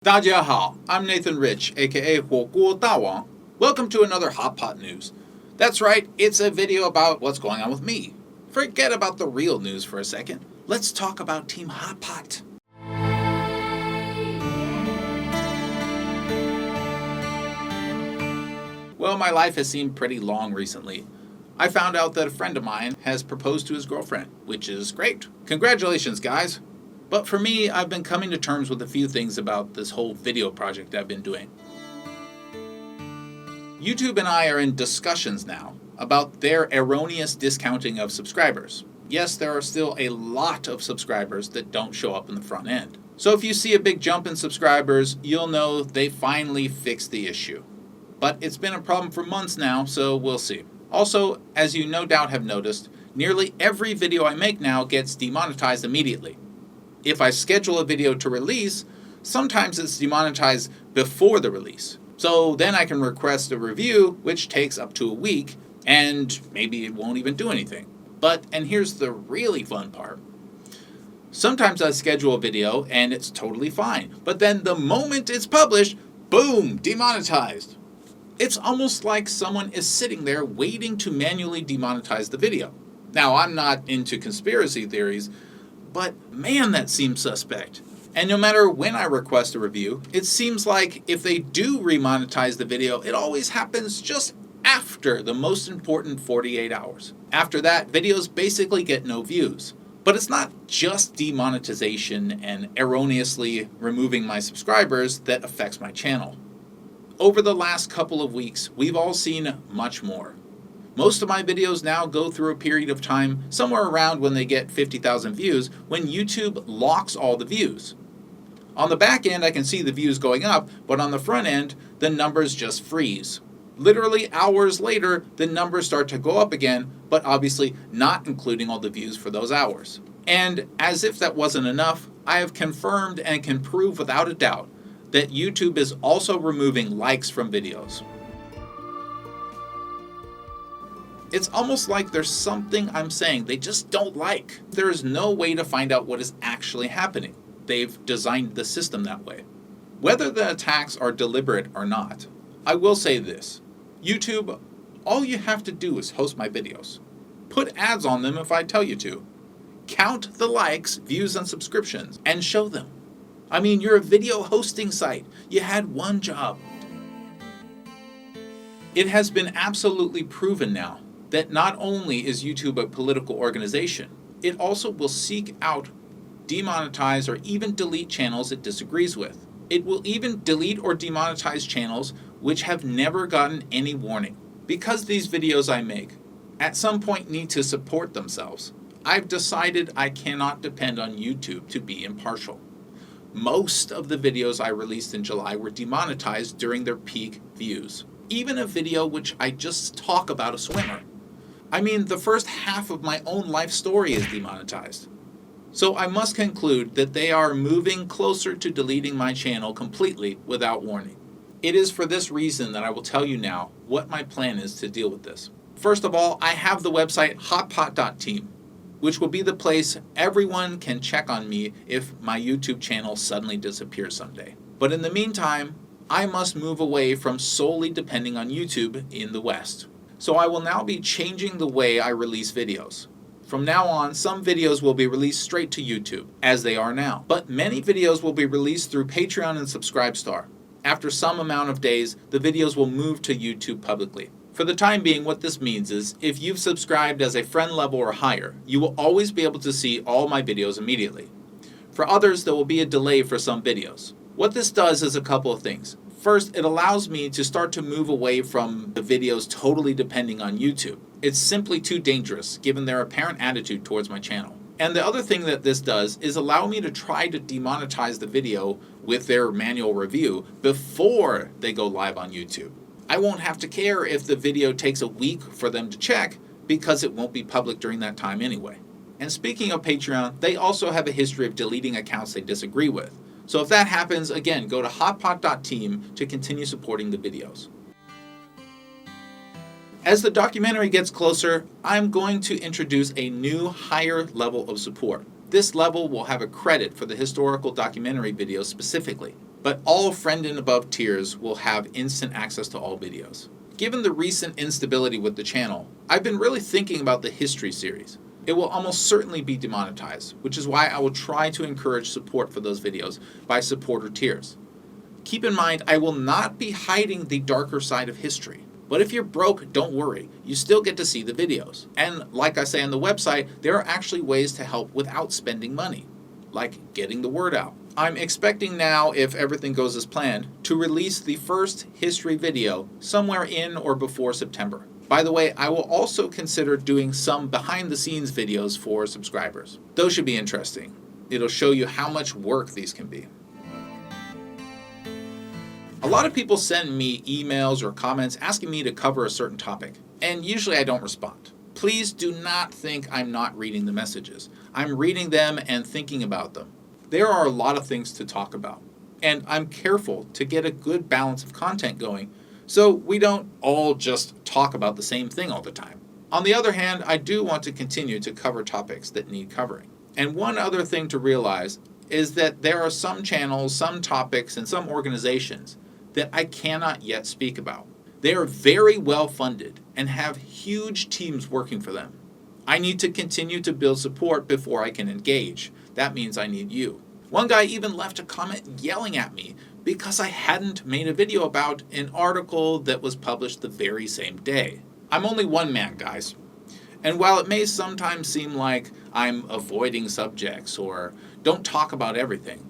大家好, I'm Nathan Rich, aka 火锅大王. Welcome to another Hotpot news. That's right, it's a video about what's going on with me. Forget about the real news for a second. Let's talk about Team Hotpot. Well, my life has seemed pretty long recently. I found out that a friend of mine has proposed to his girlfriend, which is great. Congratulations, guys. But for me, I've been coming to terms with a few things about this whole video project I've been doing. YouTube and I are in discussions now about their erroneous discounting of subscribers. Yes, there are still a lot of subscribers that don't show up in the front end. So if you see a big jump in subscribers, you'll know they finally fixed the issue. But it's been a problem for months now, so we'll see. Also, as you no doubt have noticed, nearly every video I make now gets demonetized immediately. If I schedule a video to release, sometimes it's demonetized before the release. So then I can request a review, which takes up to a week, and maybe it won't even do anything. But, and here's the really fun part, sometimes I schedule a video and it's totally fine, but then the moment it's published, boom, demonetized. It's almost like someone is sitting there waiting to manually demonetize the video. Now, I'm not into conspiracy theories, but man, that seems suspect. And no matter when I request a review, it seems like if they do remonetize the video, it always happens just after the most important 48 hours. After that, videos basically get no views. But it's not just demonetization and erroneously removing my subscribers that affects my channel. Over the last couple of weeks, we've all seen much more. Most of my videos now go through a period of time somewhere around when they get 50,000 views when YouTube locks all the views. On the back end, I can see the views going up, but on the front end, the numbers just freeze. Literally hours later, the numbers start to go up again, but obviously not including all the views for those hours. And as if that wasn't enough, I have confirmed and can prove without a doubt that YouTube is also removing likes from videos. It's almost like there's something I'm saying they just don't like. There is no way to find out what is actually happening. They've designed the system that way. Whether the attacks are deliberate or not, I will say this. YouTube, all you have to do is host my videos. Put ads on them if I tell you to. Count the likes, views, and subscriptions, and show them. I mean, you're a video hosting site. You had one job. It has been absolutely proven now that not only is YouTube a political organization, it also will seek out, demonetize, or even delete channels it disagrees with. It will even delete or demonetize channels which have never gotten any warning. Because these videos I make at some point need to support themselves, I've decided I cannot depend on YouTube to be impartial. Most of the videos I released in July were demonetized during their peak views. Even a video which I just talk about a swimmer. I mean, the first half of my own life story is demonetized. So I must conclude that they are moving closer to deleting my channel completely without warning. It is for this reason that I will tell you now what my plan is to deal with this. First of all, I have the website hotpot.team, which will be the place everyone can check on me if my YouTube channel suddenly disappears someday. But in the meantime, I must move away from solely depending on YouTube in the West. So I will now be changing the way I release videos. From now on, some videos will be released straight to YouTube, as they are now. But many videos will be released through Patreon and Subscribestar. After some amount of days, the videos will move to YouTube publicly. For the time being, what this means is, if you've subscribed as a friend level or higher, you will always be able to see all my videos immediately. For others, there will be a delay for some videos. What this does is a couple of things. First, it allows me to start to move away from the videos totally depending on YouTube. It's simply too dangerous given their apparent attitude towards my channel. And the other thing that this does is allow me to try to demonetize the video with their manual review before they go live on YouTube. I won't have to care if the video takes a week for them to check because it won't be public during that time anyway. And speaking of Patreon, they also have a history of deleting accounts they disagree with. So if that happens, again, go to hotpot.team to continue supporting the videos. As the documentary gets closer, I'm going to introduce a new higher level of support. This level will have a credit for the historical documentary videos specifically. But all friend and above tiers will have instant access to all videos. Given the recent instability with the channel, I've been really thinking about the history series. It will almost certainly be demonetized, which is why I will try to encourage support for those videos by supporter tiers. Keep in mind, I will not be hiding the darker side of history. But if you're broke, don't worry, you still get to see the videos. And like I say on the website, there are actually ways to help without spending money, like getting the word out. I'm expecting now, if everything goes as planned, to release the first history video somewhere in or before September. By the way, I will also consider doing some behind the scenes videos for subscribers. Those should be interesting. It'll show you how much work these can be. A lot of people send me emails or comments asking me to cover a certain topic, and usually I don't respond. Please do not think I'm not reading the messages. I'm reading them and thinking about them. There are a lot of things to talk about, and I'm careful to get a good balance of content going so we don't all just talk about the same thing all the time. On the other hand, I do want to continue to cover topics that need covering. And one other thing to realize is that there are some channels, some topics, and some organizations that I cannot yet speak about. They are very well funded and have huge teams working for them. I need to continue to build support before I can engage. That means I need you. One guy even left a comment yelling at me because I hadn't made a video about an article that was published the very same day. I'm only one man, guys. And while it may sometimes seem like I'm avoiding subjects or don't talk about everything,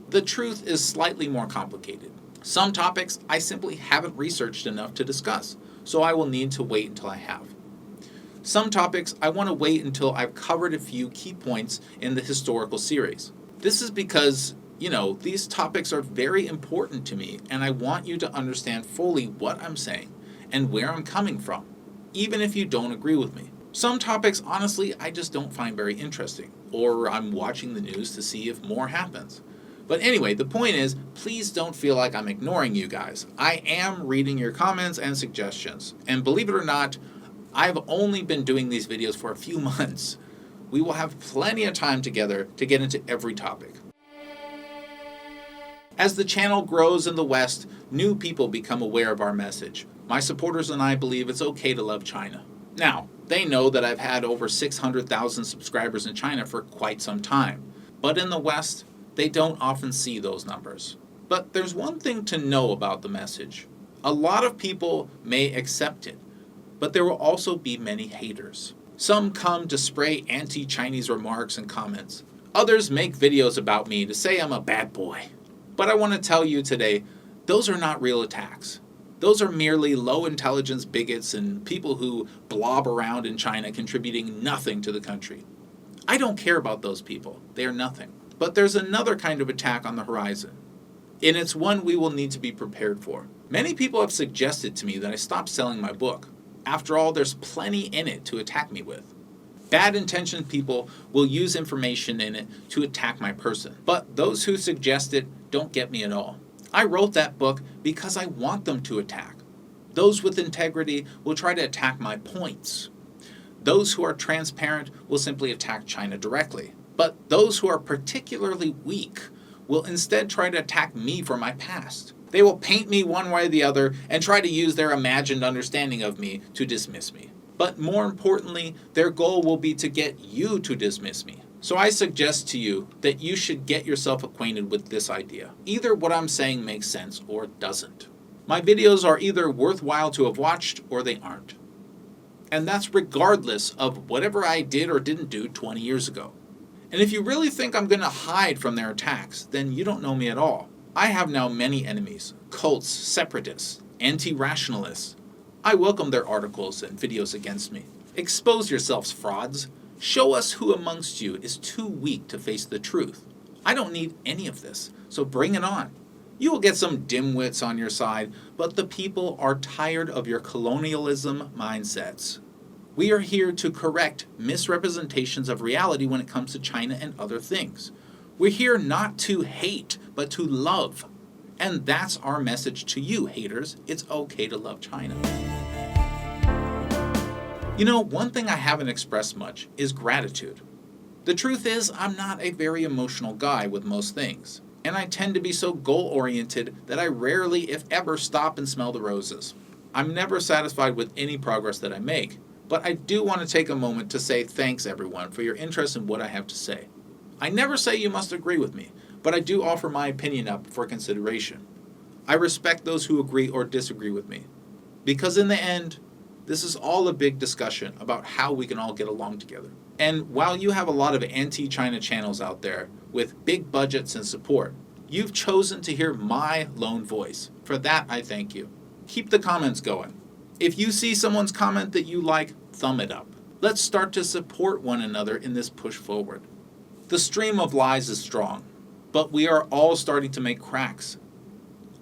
the truth is slightly more complicated. Some topics I simply haven't researched enough to discuss, so I will need to wait until I have. Some topics I want to wait until I've covered a few key points in the historical series. This is because, these topics are very important to me, and I want you to understand fully what I'm saying and where I'm coming from, even if you don't agree with me. Some topics, honestly, I just don't find very interesting, or I'm watching the news to see if more happens. But anyway, the point is, please don't feel like I'm ignoring you guys. I am reading your comments and suggestions. And believe it or not, I've only been doing these videos for a few months. We will have plenty of time together to get into every topic. As the channel grows in the West, new people become aware of our message. My supporters and I believe it's okay to love China. Now, they know that I've had over 600,000 subscribers in China for quite some time. But in the West, they don't often see those numbers. But there's one thing to know about the message. A lot of people may accept it, but there will also be many haters. Some come to spray anti-Chinese remarks and comments. Others make videos about me to say I'm a bad boy. But I want to tell you today, those are not real attacks. Those are merely low-intelligence bigots and people who blob around in China contributing nothing to the country. I don't care about those people. They are nothing. But there's another kind of attack on the horizon, and it's one we will need to be prepared for. Many people have suggested to me that I stop selling my book. After all, there's plenty in it to attack me with. Bad-intentioned people will use information in it to attack my person, but those who suggest it don't get me at all. I wrote that book because I want them to attack. Those with integrity will try to attack my points. Those who are transparent will simply attack China directly. But those who are particularly weak will instead try to attack me for my past. They will paint me one way or the other and try to use their imagined understanding of me to dismiss me. But more importantly, their goal will be to get you to dismiss me. So I suggest to you that you should get yourself acquainted with this idea. Either what I'm saying makes sense or it doesn't. My videos are either worthwhile to have watched or they aren't. And that's regardless of whatever I did or didn't do 20 years ago. And if you really think I'm going to hide from their attacks, then you don't know me at all. I have now many enemies: cults, separatists, anti-rationalists. I welcome their articles and videos against me. Expose yourselves, frauds. Show us who amongst you is too weak to face the truth. I don't need any of this, so bring it on. You will get some dimwits on your side, but the people are tired of your colonialism mindsets. We are here to correct misrepresentations of reality when it comes to China and other things. We're here not to hate, but to love. And that's our message to you, haters. It's okay to love China. One thing I haven't expressed much is gratitude. The truth is, I'm not a very emotional guy with most things. And I tend to be so goal-oriented that I rarely, if ever, stop and smell the roses. I'm never satisfied with any progress that I make, but I do want to take a moment to say thanks everyone for your interest in what I have to say. I never say you must agree with me, but I do offer my opinion up for consideration. I respect those who agree or disagree with me, because in the end, this is all a big discussion about how we can all get along together. And while you have a lot of anti-China channels out there with big budgets and support, you've chosen to hear my lone voice. For that, I thank you. Keep the comments going. If you see someone's comment that you like, thumb it up. Let's start to support one another in this push forward. The stream of lies is strong, but we are all starting to make cracks.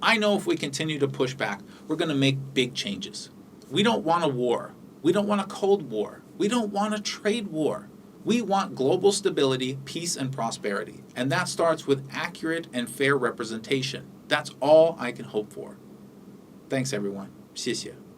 I know if we continue to push back, we're going to make big changes. We don't want a war. We don't want a Cold War. We don't want a trade war. We want global stability, peace, and prosperity. And that starts with accurate and fair representation. That's all I can hope for. Thanks, everyone. 谢谢.